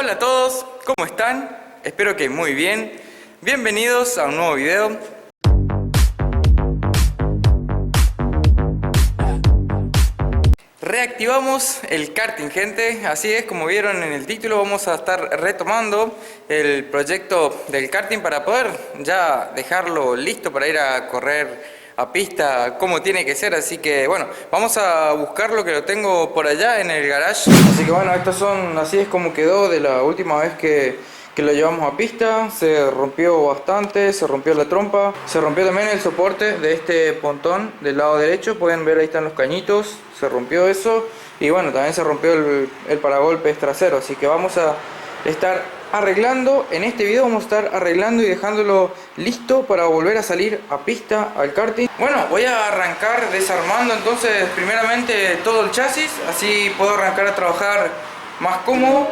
Hola a todos, ¿cómo están? Espero que muy bien. Bienvenidos a un nuevo video. Reactivamos el karting, gente. Así es, como vieron en el título, vamos a estar retomando el proyecto del karting para poder ya dejarlo listo para ir a correr a pista como tiene que ser. Así que bueno, vamos a buscarlo, que lo tengo por allá en el garage. Así que bueno, así es como quedó de la última vez que lo llevamos a pista. Se rompió bastante, se rompió la trompa, se rompió también el soporte de este pontón del lado derecho. Pueden ver, ahí están los cañitos, se rompió eso. Y bueno, también se rompió el paragolpes trasero. Así que vamos a estar arreglando, en este video vamos a estar arreglando y dejándolo listo para volver a salir a pista al karting. Bueno, voy a arrancar desarmando entonces primeramente todo el chasis, así puedo arrancar a trabajar más cómodo.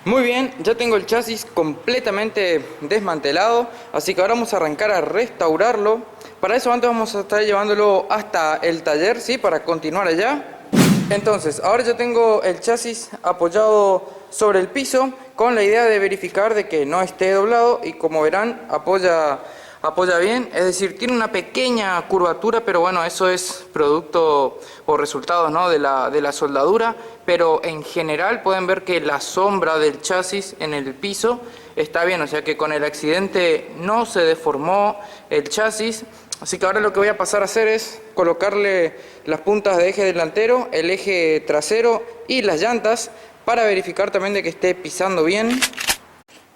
Muy bien, ya tengo el chasis completamente desmantelado, así que ahora vamos a arrancar a restaurarlo. Para eso antes vamos a estar llevándolo hasta el taller, ¿sí? Para continuar allá. Entonces, ahora ya tengo el chasis apoyado sobre el piso con la idea de verificar de que no esté doblado, y como verán apoya bien, es decir, tiene una pequeña curvatura, pero bueno, eso es producto o resultado, ¿no?, de la soldadura. Pero en general pueden ver que la sombra del chasis en el piso está bien, o sea que con el accidente no se deformó el chasis. Así que ahora lo que voy a pasar a hacer es colocarle las puntas de eje delantero, el eje trasero y las llantas para verificar también de que esté pisando bien.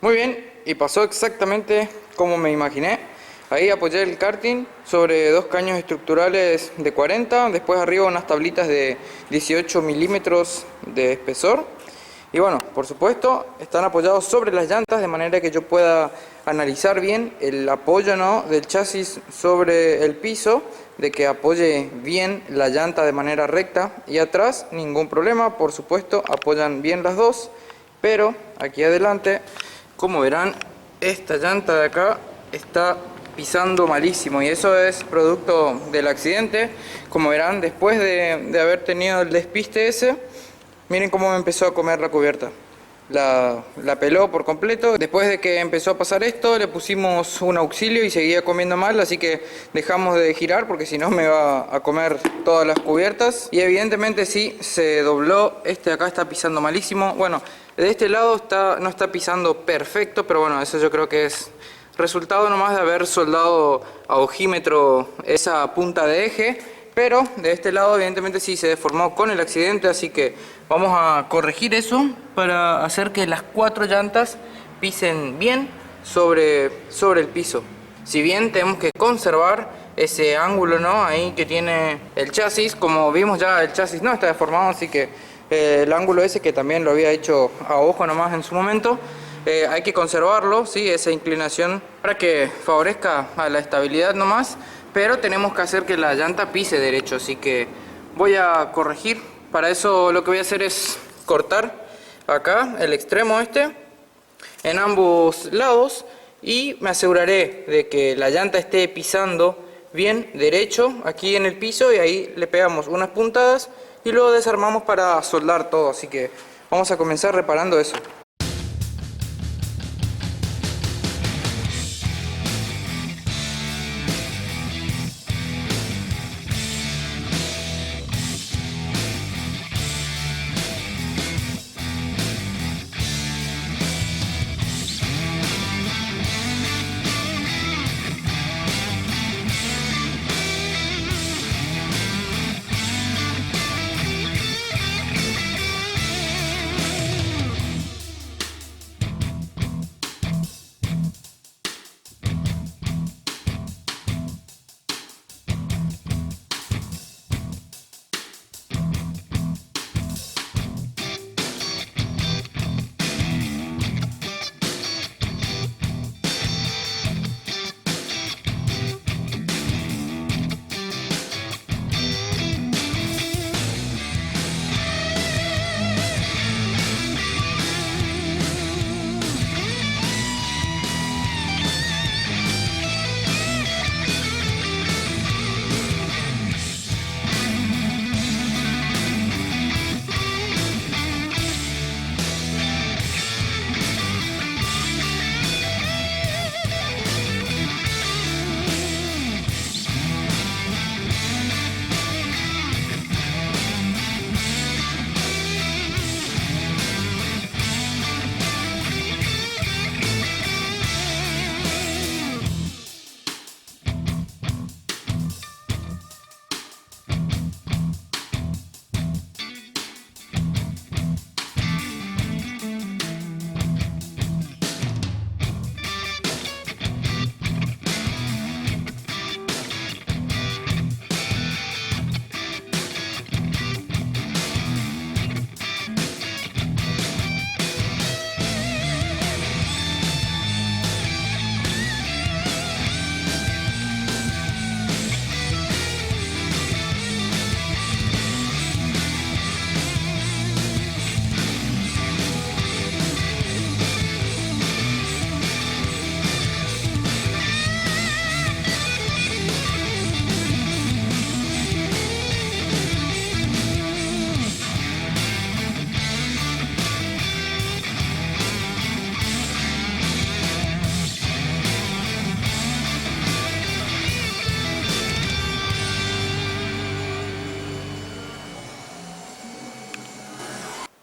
Muy bien, y pasó exactamente como me imaginé. Ahí apoyé el karting sobre dos caños estructurales de 40, después arriba unas tablitas de 18 milímetros de espesor. Y bueno, por supuesto, están apoyados sobre las llantas de manera que yo pueda analizar bien el apoyo, ¿no?, del chasis sobre el piso, de que apoye bien la llanta de manera recta. Y atrás ningún problema, por supuesto, apoyan bien las dos, pero aquí adelante, como verán, esta llanta de acá está pisando malísimo, y eso es producto del accidente. Como verán, después de haber tenido el despiste ese, miren cómo me empezó a comer la cubierta. La peló por completo. Después de que empezó a pasar esto, le pusimos un auxilio y seguía comiendo mal, así que dejamos de girar porque si no me va a comer todas las cubiertas. Y evidentemente sí, se dobló. Este de acá está pisando malísimo. Bueno, de este lado no está pisando perfecto, pero bueno, eso yo creo que es resultado nomás de haber soldado a ojímetro esa punta de eje. Pero de este lado evidentemente sí se deformó con el accidente, así que vamos a corregir eso para hacer que las cuatro llantas pisen bien sobre el piso. Si bien tenemos que conservar ese ángulo, ¿no?, ahí que tiene el chasis. Como vimos, ya el chasis no está deformado, así que el ángulo ese, que también lo había hecho a ojo nomás en su momento, hay que conservarlo, ¿sí?, esa inclinación, para que favorezca a la estabilidad nomás. Pero tenemos que hacer que la llanta pise derecho, así que voy a corregir. Para eso lo que voy a hacer es cortar acá el extremo este en ambos lados, y me aseguraré de que la llanta esté pisando bien derecho aquí en el piso, y ahí le pegamos unas puntadas y luego desarmamos para soldar todo. Así que vamos a comenzar reparando eso.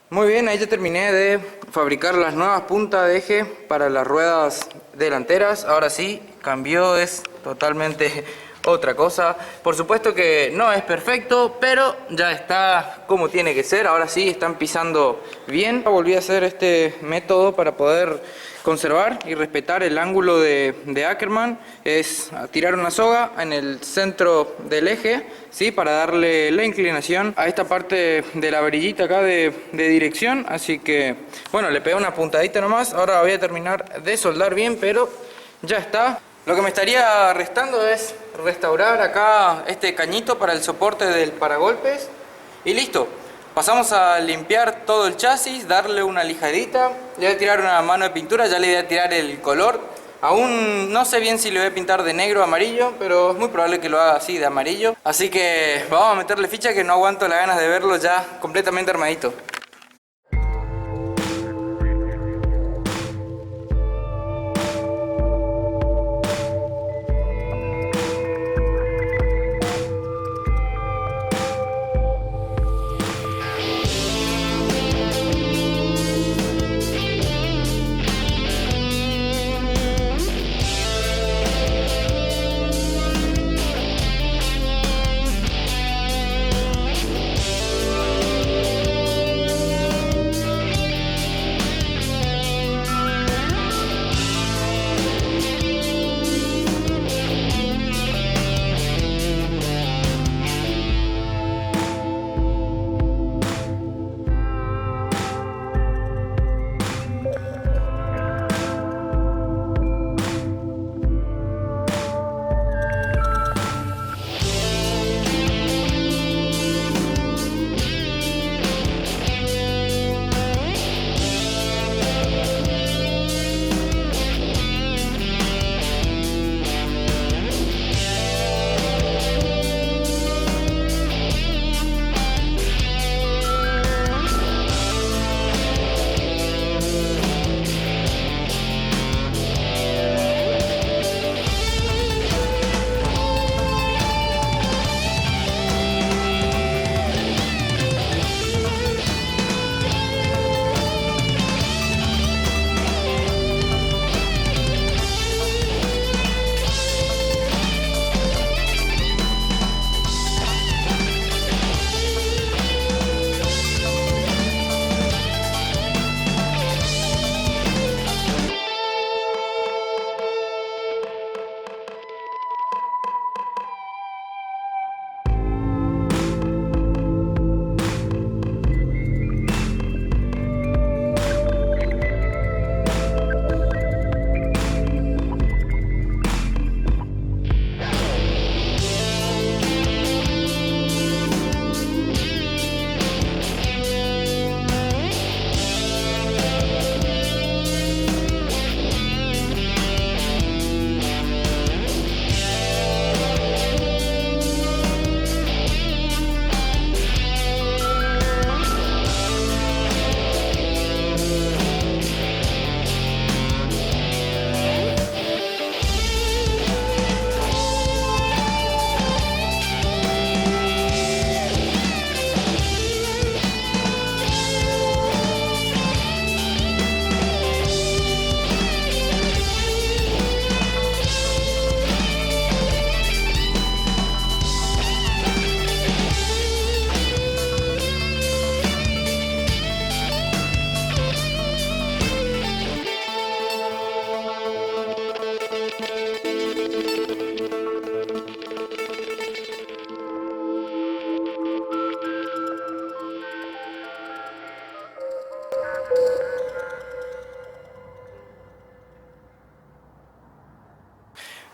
Muy bien, ahí ya terminé de fabricar las nuevas puntas de eje para las ruedas delanteras. Ahora sí, cambió, es totalmente otra cosa. Por supuesto que no es perfecto, pero ya está como tiene que ser. Ahora sí, están pisando bien. Volví a hacer este método para poder conservar y respetar el ángulo de Ackerman. Es tirar una soga en el centro del eje, ¿sí? Para darle la inclinación a esta parte de la varillita acá de dirección. Así que, bueno, le pegué una puntadita nomás. Ahora voy a terminar de soldar bien, pero ya está. Lo que me estaría restando es restaurar acá este cañito para el soporte del paragolpes. Y listo. Pasamos a limpiar todo el chasis, darle una lijadita. Le voy a tirar una mano de pintura, ya le voy a tirar el color. Aún no sé bien si le voy a pintar de negro o amarillo, pero es muy probable que lo haga así, de amarillo. Así que vamos a meterle ficha, que no aguanto las ganas de verlo ya completamente armadito.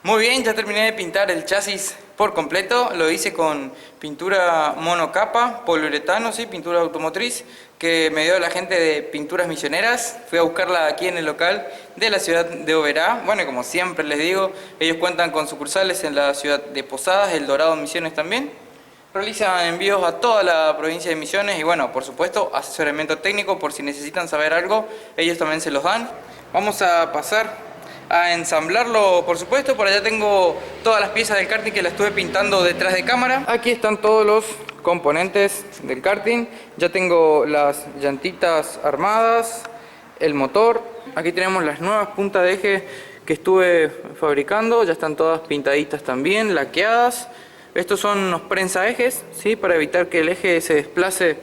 Muy bien, ya terminé de pintar el chasis por completo. Lo hice con pintura monocapa, poliuretano, sí, pintura automotriz, que me dio la gente de Pinturas Misioneras. Fui a buscarla aquí en el local de la ciudad de Oberá. Bueno, y como siempre les digo, ellos cuentan con sucursales en la ciudad de Posadas, El Dorado, Misiones también. Realizan envíos a toda la provincia de Misiones y bueno, por supuesto, asesoramiento técnico por si necesitan saber algo, ellos también se los dan. Vamos a pasar a ensamblarlo, por supuesto. Por allá tengo todas las piezas del karting que la estuve pintando detrás de cámara. Aquí están todos los componentes del karting. Ya tengo las llantitas armadas, el motor. Aquí tenemos las nuevas puntas de eje que estuve fabricando. Ya están todas pintaditas también, laqueadas. Estos son unos prensaejes, ¿sí? Para evitar que el eje se desplace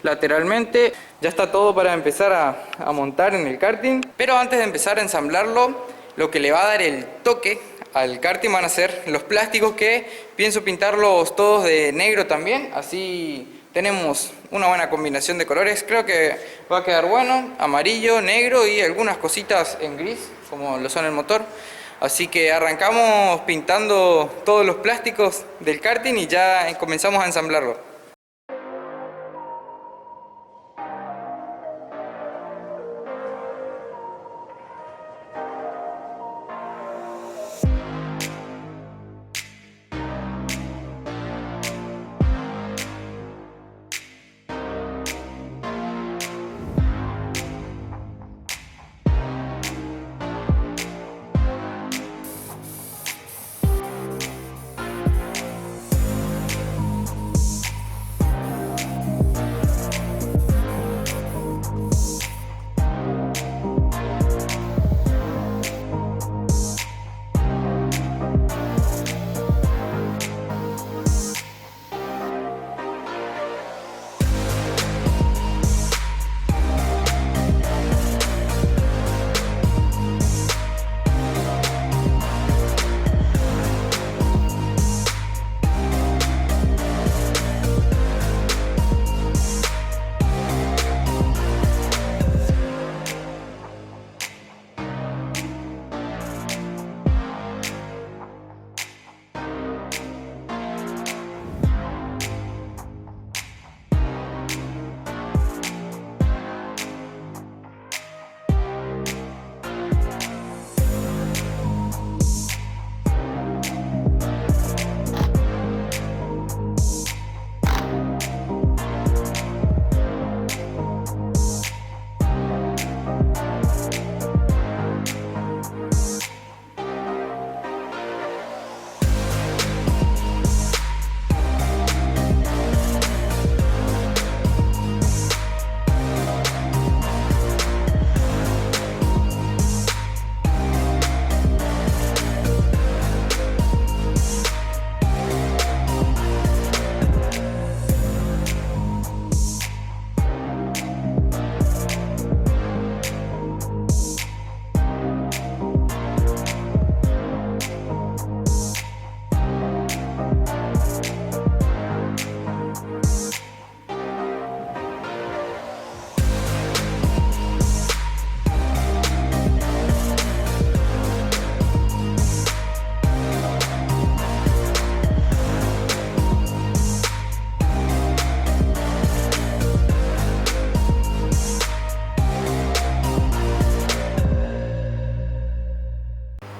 lateralmente. Ya está todo para empezar a montar en el karting. Pero antes de empezar a ensamblarlo, lo que le va a dar el toque al karting van a ser los plásticos, que pienso pintarlos todos de negro también. Así tenemos una buena combinación de colores. Creo que va a quedar bueno. Amarillo, negro y algunas cositas en gris, como lo son el motor. Así que arrancamos pintando todos los plásticos del karting y ya comenzamos a ensamblarlo.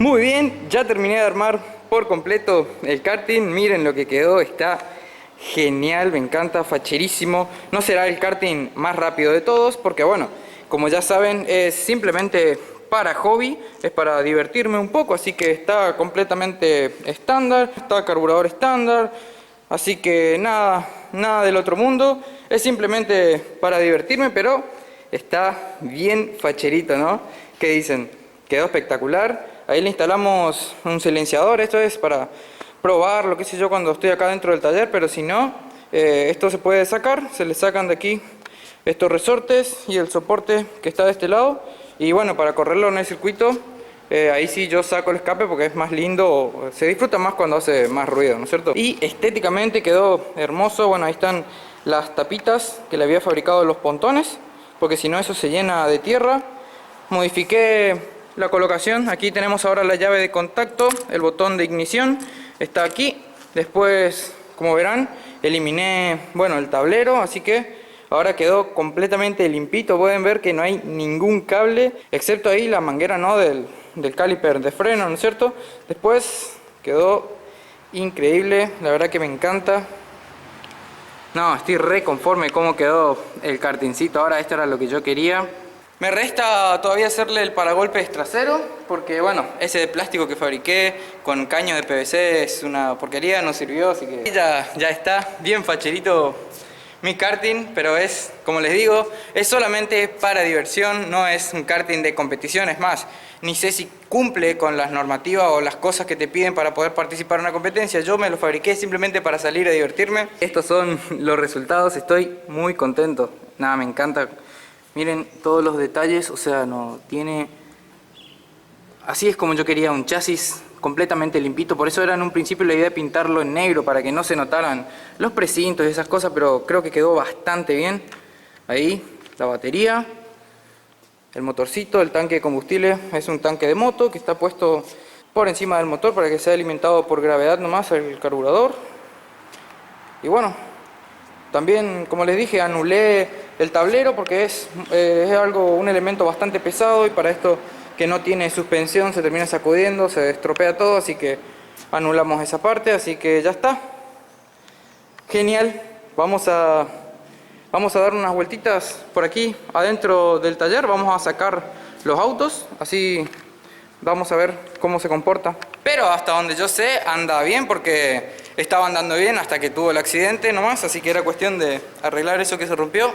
Muy bien, ya terminé de armar por completo el karting. Miren lo que quedó, está genial, me encanta, facherísimo. No será el karting más rápido de todos porque, bueno, como ya saben, es simplemente para hobby, es para divertirme un poco, así que está completamente estándar, está carburador estándar, así que nada del otro mundo, es simplemente para divertirme, pero está bien facherito, ¿no? ¿Qué dicen? Quedó espectacular. Ahí le instalamos un silenciador, esto es para probarlo, qué sé yo, cuando estoy acá dentro del taller, pero si no, esto se puede sacar, se le sacan de aquí estos resortes y el soporte que está de este lado. Y bueno, para correrlo en el circuito, ahí sí yo saco el escape porque es más lindo, se disfruta más cuando hace más ruido, ¿no es cierto? Y estéticamente quedó hermoso. Bueno, ahí están las tapitas que le había fabricado los pontones, porque si no eso se llena de tierra. Modifiqué la colocación, aquí tenemos ahora la llave de contacto, el botón de ignición está aquí. Después, como verán, eliminé, bueno, el tablero, así que ahora quedó completamente limpito. Pueden ver que no hay ningún cable, excepto ahí la manguera, ¿no?, del caliper de freno, ¿no es cierto? Después quedó increíble, la verdad que me encanta. No, estoy re conforme cómo quedó el kartingcito. Ahora esto era lo que yo quería. Me resta todavía hacerle el paragolpes trasero, porque bueno, ese de plástico que fabriqué con caños de PVC es una porquería, no sirvió, así que ya está bien facherito mi karting, pero es, como les digo, es solamente para diversión, no es un karting de competición. Es más, ni sé si cumple con las normativas o las cosas que te piden para poder participar en una competencia. Yo me lo fabriqué simplemente para salir a divertirme. Estos son los resultados, estoy muy contento. Nada, me encanta. Miren todos los detalles, o sea, no tiene... Así es como yo quería un chasis completamente limpito. Por eso era en un principio la idea de pintarlo en negro para que no se notaran los precintos y esas cosas, pero creo que quedó bastante bien. Ahí la batería, el motorcito, el tanque de combustible es un tanque de moto que está puesto por encima del motor para que sea alimentado por gravedad nomás el carburador. Y bueno, también, como les dije, anulé el tablero porque es un elemento bastante pesado, y para esto que no tiene suspensión se termina sacudiendo, se estropea todo, así que anulamos esa parte. Así que ya está. Genial. Vamos a dar unas vueltitas por aquí adentro del taller, vamos a sacar los autos, así vamos a ver cómo se comporta. Pero hasta donde yo sé anda bien, porque estaba andando bien hasta que tuvo el accidente nomás, así que era cuestión de arreglar eso que se rompió.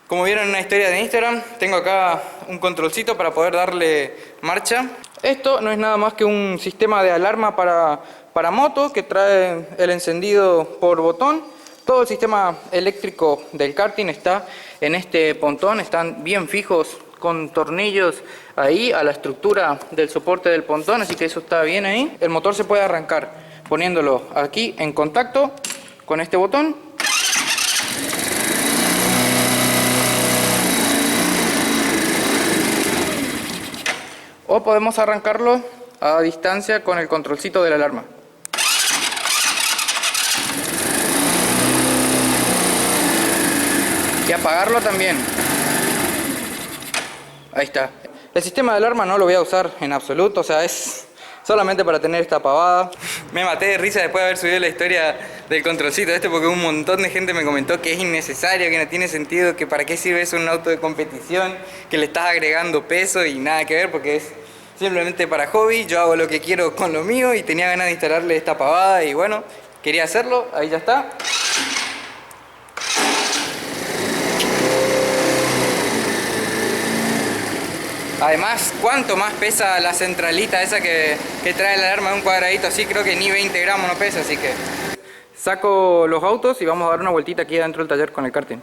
Como vieron en una historia de Instagram, tengo acá un controlcito para poder darle marcha. Esto no es nada más que un sistema de alarma para moto que trae el encendido por botón. Todo el sistema eléctrico del karting está en este pontón, están bien fijos con tornillos ahí a la estructura del soporte del pontón, así que eso está bien ahí. El motor se puede arrancar poniéndolo aquí en contacto con este botón. O podemos arrancarlo a distancia con el controlcito de la alarma. Y apagarlo también. Ahí está. El sistema de alarma no lo voy a usar en absoluto, o sea, es solamente para tener esta pavada. Me maté de risa después de haber subido la historia del controlcito porque un montón de gente me comentó que es innecesario, que no tiene sentido, que para qué sirve eso en un auto de competición, que le estás agregando peso y nada que ver, porque es simplemente para hobby. Yo hago lo que quiero con lo mío y tenía ganas de instalarle esta pavada y bueno, quería hacerlo, ahí ya está. Además, ¿cuánto más pesa la centralita esa que trae la alarma de un cuadradito así? Creo que ni 20 gramos no pesa, así que... Saco los autos y vamos a dar una vueltita aquí adentro del taller con el karting.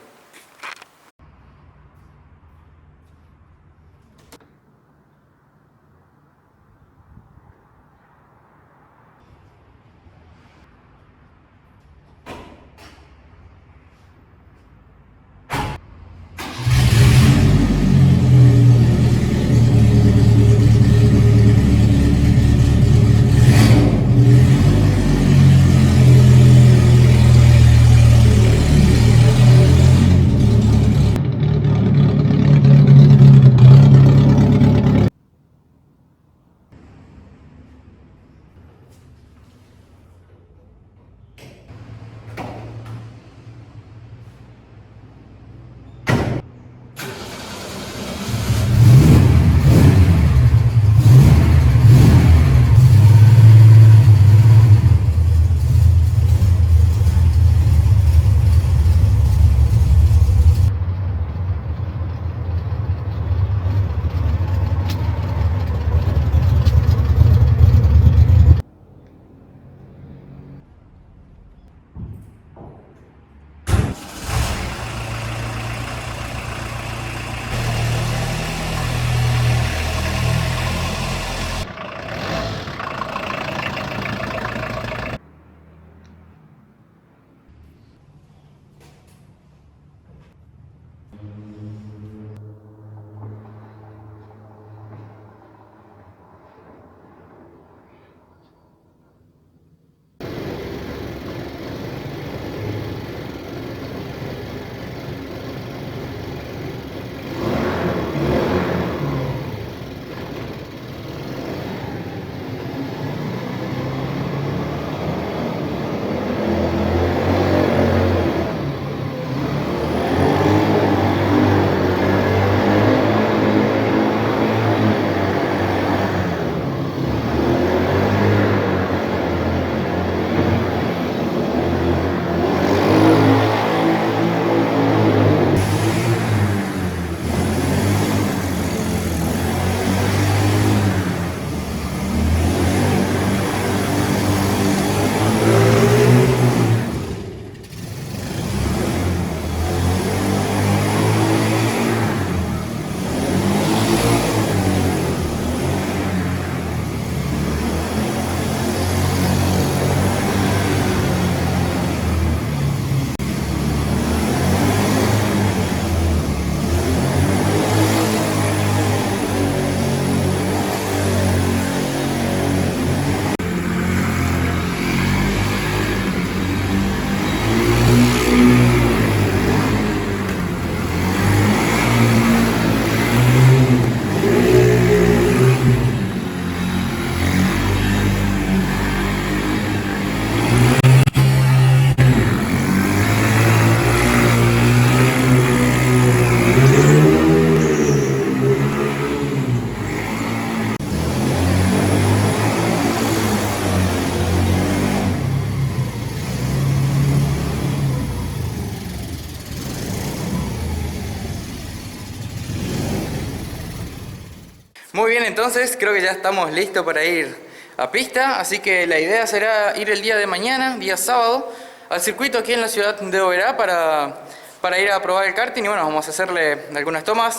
Muy bien, entonces creo que ya estamos listos para ir a pista, así que la idea será ir el día de mañana, día sábado, al circuito aquí en la ciudad de Oberá para ir a probar el karting y bueno, vamos a hacerle algunas tomas.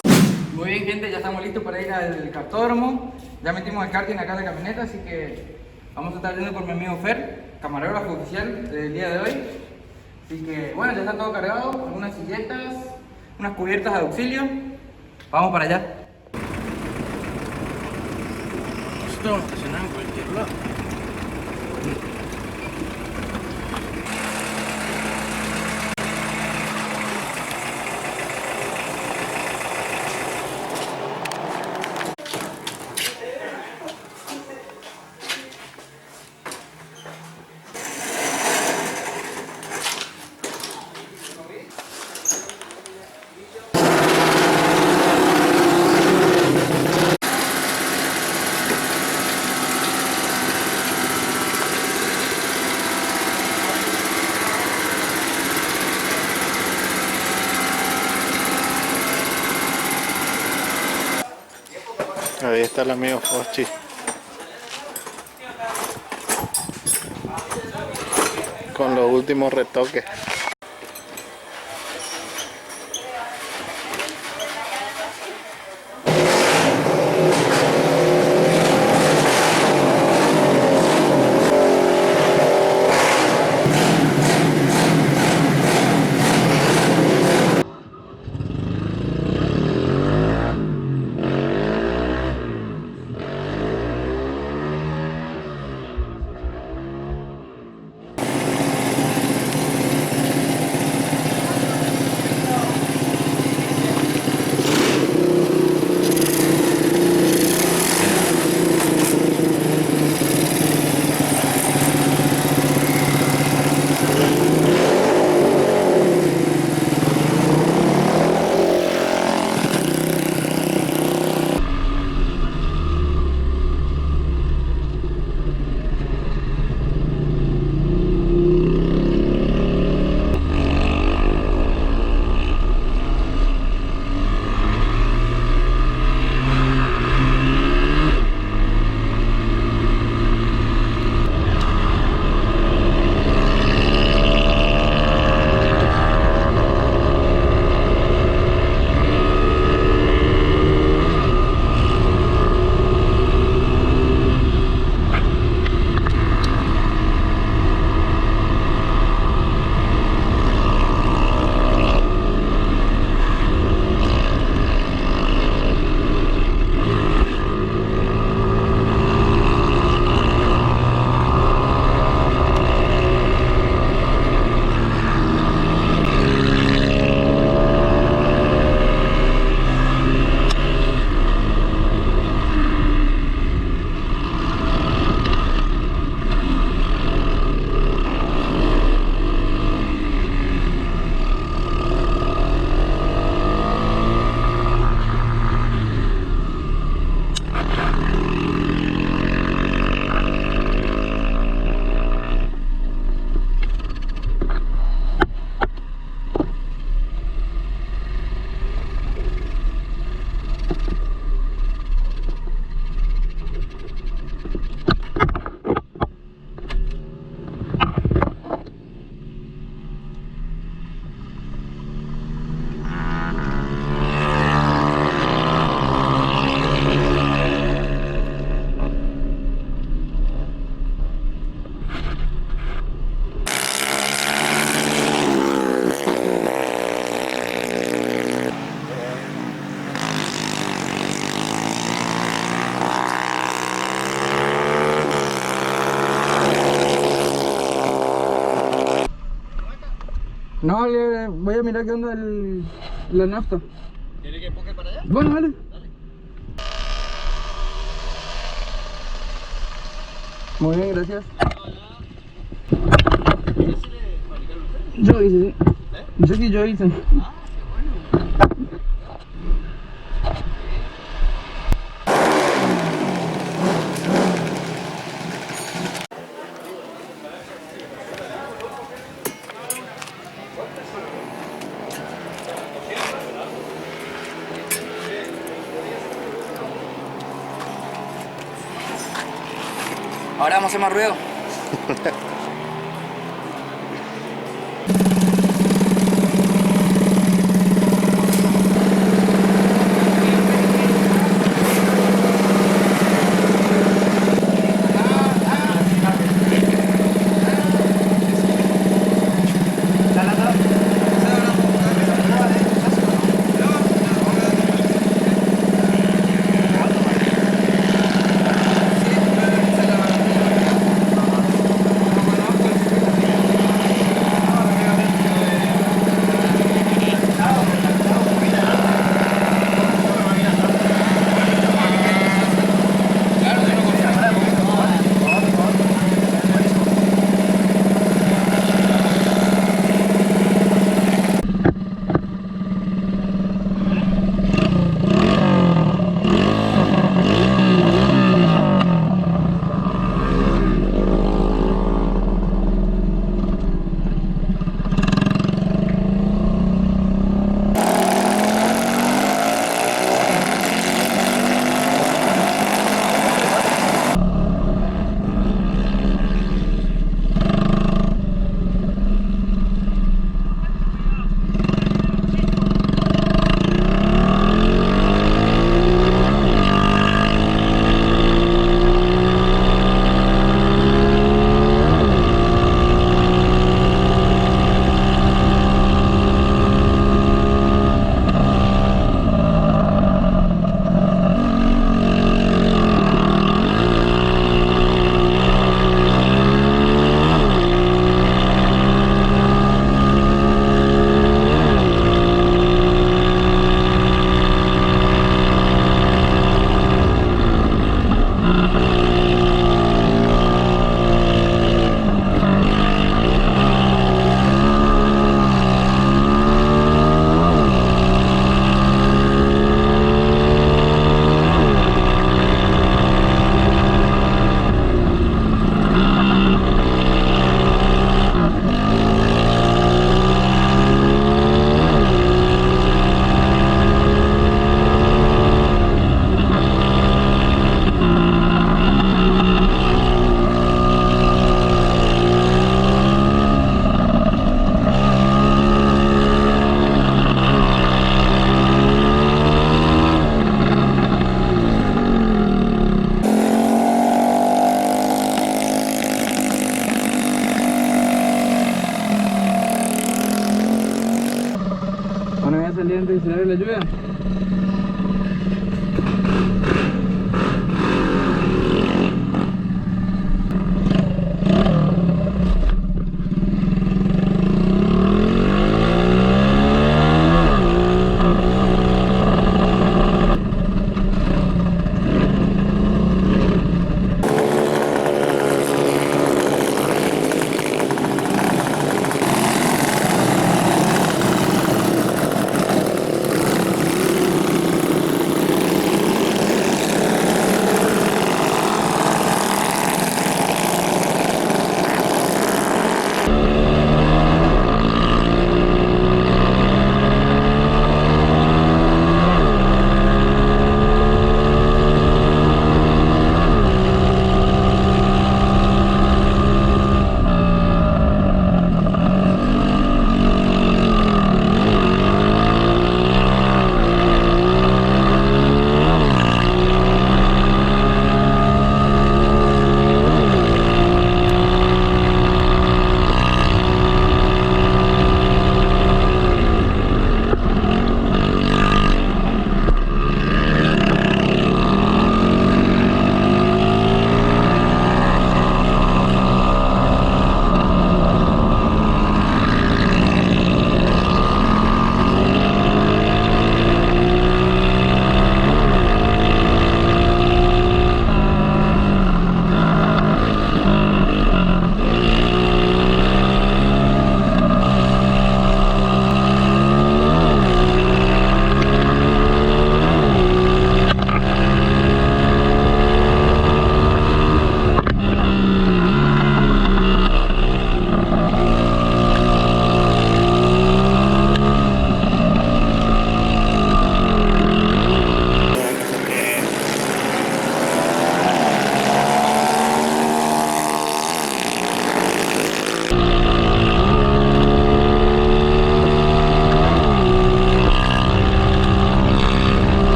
Muy bien, gente, ya estamos listos para ir al kartódromo. Ya metimos el karting acá en la camioneta, así que vamos a estar yendo por mi amigo Fer, camarógrafo oficial del día de hoy. Así que bueno, ya está todo cargado, algunas silletas, unas cubiertas de auxilio. Vamos para allá. Nosotros vamos a estacionar en cualquier lado. Ahí está el amigo Foschi. Con los últimos retoques. No, voy a mirar qué onda la nafta. ¿Quiere que empuje para allá? Bueno, vale. Muy bien, gracias. Yo hice, sí. Yo hice. Ahora vamos a hacer más ruido. Bueno, voy a salir antes de que se largue la lluvia.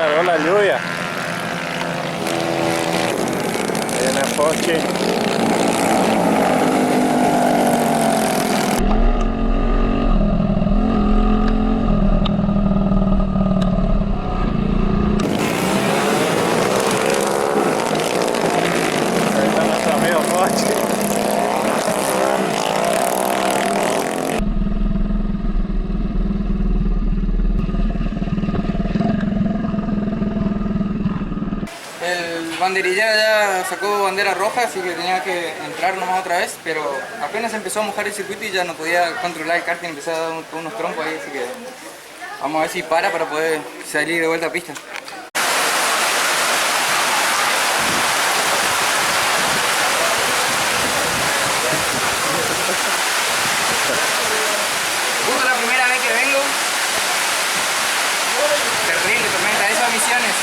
largó la lluvia. Viene Foschi. Ahí está nuestro amigo Foschi. El banderillero ya sacó bandera roja, así que tenía que entrar nomás otra vez, pero apenas empezó a mojar el circuito y ya no podía controlar el karting, empezó a dar unos trompos ahí, así que vamos a ver si para poder salir de vuelta a pista. Justo la primera vez que vengo, terrible tormenta, esas misiones.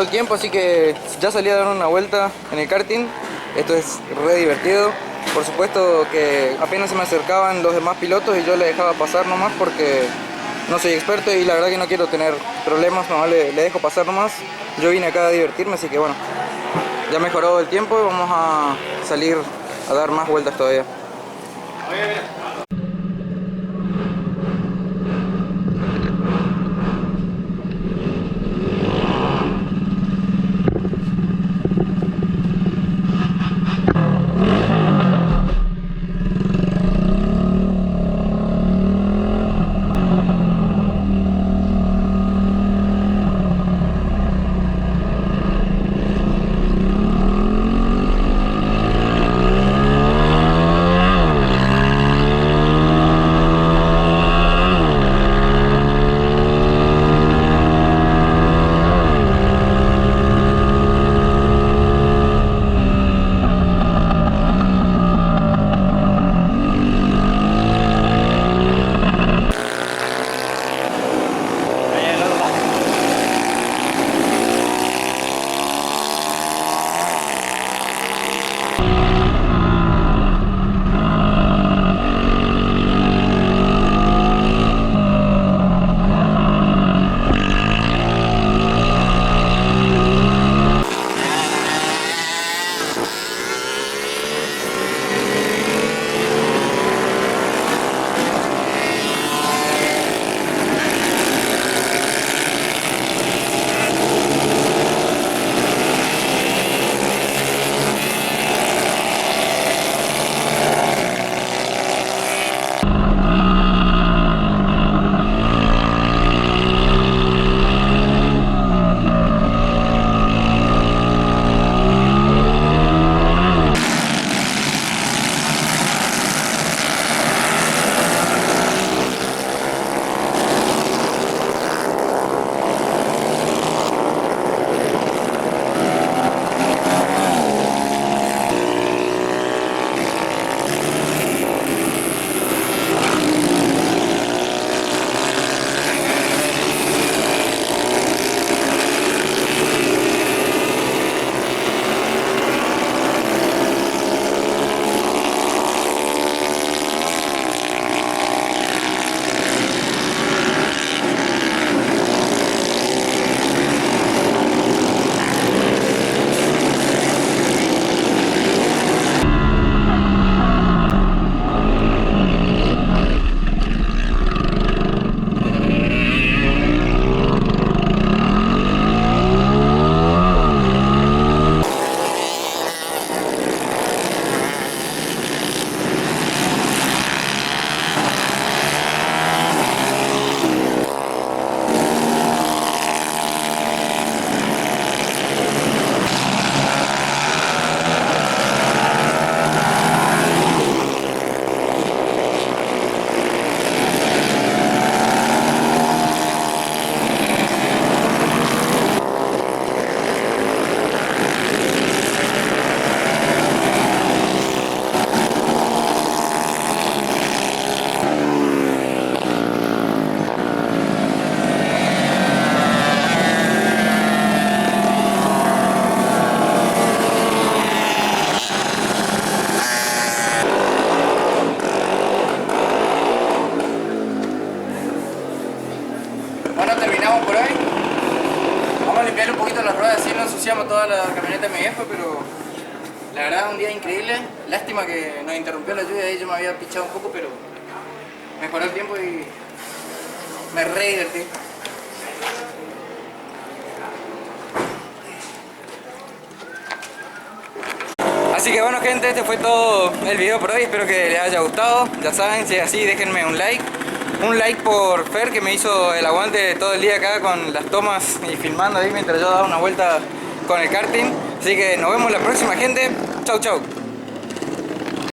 mejoró el tiempo, así que ya salí a dar una vuelta en el karting. Esto es re divertido. Por supuesto que apenas se me acercaban los demás pilotos y yo le dejaba pasar nomás porque no soy experto y la verdad que no quiero tener problemas, nomás le dejo pasar nomás. Yo vine acá a divertirme, así que bueno, ya mejoró el tiempo y vamos a salir a dar más vueltas todavía. Por hoy. Vamos a limpiar un poquito las ruedas, así no ensuciamos toda la camioneta de mi viejo, pero la verdad es un día increíble. Lástima que nos interrumpió la lluvia, ahí yo me había pichado un poco, pero mejoró el tiempo y me re divertí. Así que bueno gente, este fue todo el video por hoy, espero que les haya gustado. Ya saben, si es así déjenme un like. Un like por Fer, que me hizo el aguante todo el día acá con las tomas y filmando ahí mientras yo daba una vuelta con el karting. Así que nos vemos la próxima gente. Chau chau.